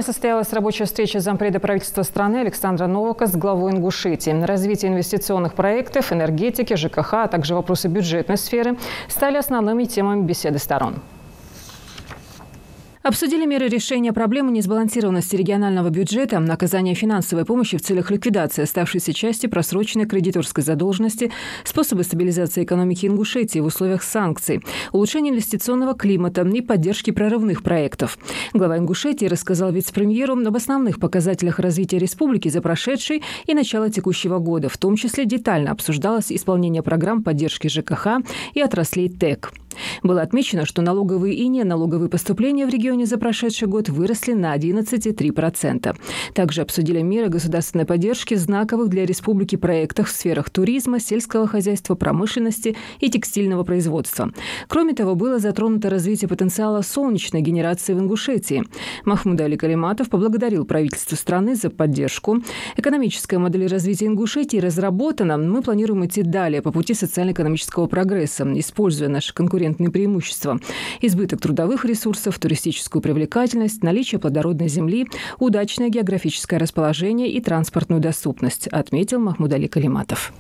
состоялась рабочая встреча зампреда правительства страны Александра Новака с главой Ингушетии. Развитие инвестиционных проектов, энергетики, ЖКХ, а также вопросы бюджетной сферы стали основными темами беседы сторон. Обсудили меры решения проблемы несбалансированности регионального бюджета, оказание финансовой помощи в целях ликвидации оставшейся части просроченной кредиторской задолженности, способы стабилизации экономики Ингушетии в условиях санкций, улучшение инвестиционного климата и поддержки прорывных проектов. Глава Ингушетии рассказал вице-премьеру об основных показателях развития республики за прошедший и начало текущего года. В том числе детально обсуждалось исполнение программ поддержки ЖКХ и отраслей ТЭК. Было отмечено, что налоговые и неналоговые поступления в регионе за прошедший год выросли на 11,3%. Также обсудили меры государственной поддержки знаковых для республики проектов в сферах туризма, сельского хозяйства, промышленности и текстильного производства. Кроме того, было затронуто развитие потенциала солнечной генерации в Ингушетии. Махмуд Али Калиматов поблагодарил правительство страны за поддержку. Экономическая модель развития Ингушетии разработана. Мы планируем идти далее по пути социально-экономического прогресса, используя наши конкурентные преимущества: избыток трудовых ресурсов, туристическую привлекательность, наличие плодородной земли, удачное географическое расположение и транспортную доступность, отметил Махмуд Али Калиматов.